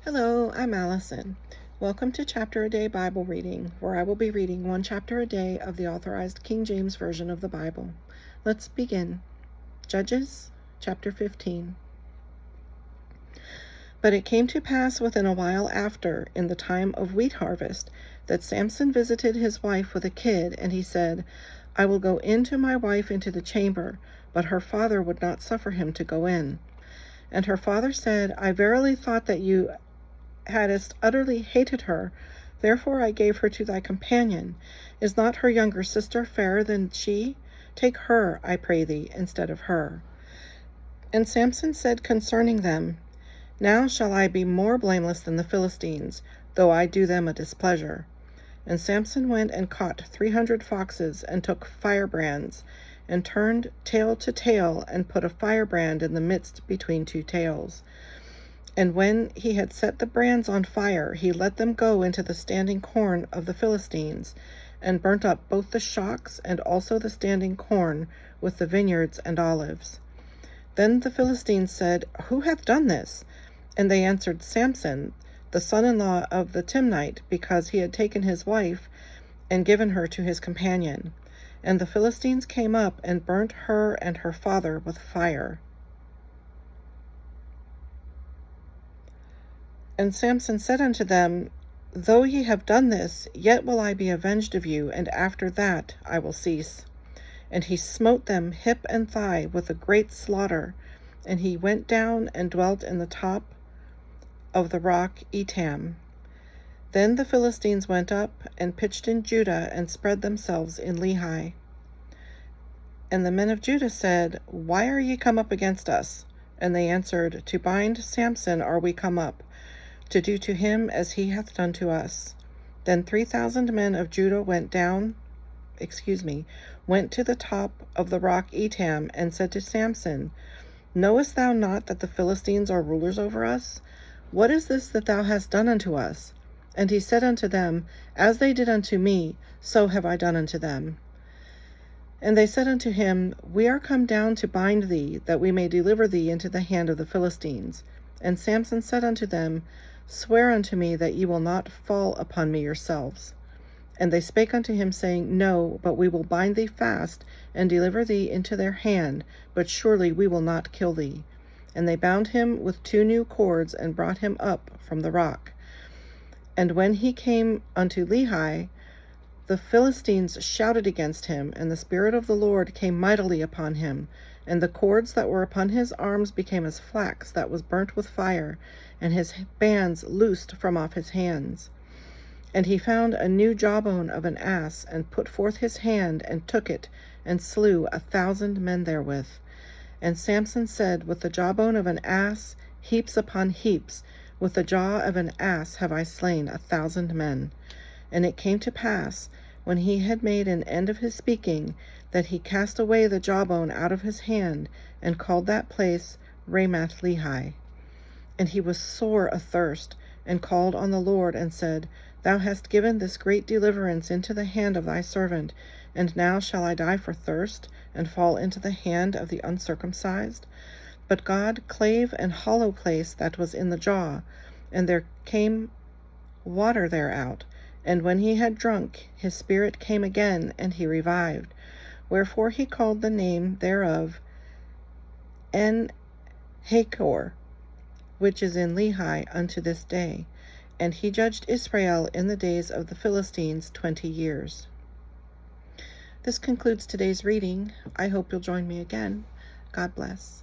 Hello, I'm Allison. Welcome to Chapter a Day Bible Reading, where I will be reading one chapter a day of the Authorized King James Version of the Bible. Let's begin. Judges, chapter 15. But it came to pass within a while after, in the time of wheat harvest, that Samson visited his wife with a kid, and he said, I will go in to my wife into the chamber, but her father would not suffer him to go in. And her father said, I verily thought that you hadst utterly hated her, therefore I gave her to thy companion. Is not her younger sister fairer than she? Take her, I pray thee, instead of her. And Samson said concerning them, Now shall I be more blameless than the Philistines, though I do them a displeasure. And Samson went and caught 300 foxes, and took firebrands, and turned tail to tail, and put a firebrand in the midst between two tails. And when he had set the brands on fire, he let them go into the standing corn of the Philistines, and burnt up both the shocks and also the standing corn with the vineyards and olives. Then the Philistines said, Who hath done this? And they answered, Samson, the son-in-law of the Timnite, because he had taken his wife and given her to his companion. And the Philistines came up and burnt her and her father with fire. And Samson said unto them, Though ye have done this, yet will I be avenged of you, and after that I will cease. And he smote them hip and thigh with a great slaughter, and he went down and dwelt in the top of the rock Etam. Then the Philistines went up and pitched in Judah, and spread themselves in Lehi. And the men of Judah said, Why are ye come up against us? And they answered, To bind Samson are we come up, to do to him as he hath done to us. Then 3,000 men of Judah went to the top of the rock Etam, and said to Samson, Knowest thou not that the Philistines are rulers over us? What is this that thou hast done unto us? And he said unto them, As they did unto me, so have I done unto them. And they said unto him, We are come down to bind thee, that we may deliver thee into the hand of the Philistines. And Samson said unto them, Swear unto me that ye will not fall upon me yourselves. And they spake unto him, saying, No, but we will bind thee fast, and deliver thee into their hand, but surely we will not kill thee. And they bound him with 2 new cords, and brought him up from the rock. And when he came unto Lehi, the Philistines shouted against him, and the Spirit of the Lord came mightily upon him. And the cords that were upon his arms became as flax that was burnt with fire, and his bands loosed from off his hands. And he found a new jawbone of an ass, and put forth his hand, and took it, and slew 1,000 men therewith. And Samson said, With the jawbone of an ass, heaps upon heaps, with the jaw of an ass have I slain 1,000 men. And it came to pass, when he had made an end of his speaking, that he cast away the jawbone out of his hand, and called that place Ramath Lehi. And he was sore athirst, and called on the Lord, and said, Thou hast given this great deliverance into the hand of thy servant, and now shall I die for thirst, and fall into the hand of the uncircumcised? But God clave an hollow place that was in the jaw, and there came water thereout. And when he had drunk, his spirit came again, and he revived. Wherefore he called the name thereof En-Hakor, which is in Lehi unto this day. And he judged Israel in the days of the Philistines 20 years. This concludes today's reading. I hope you'll join me again. God bless.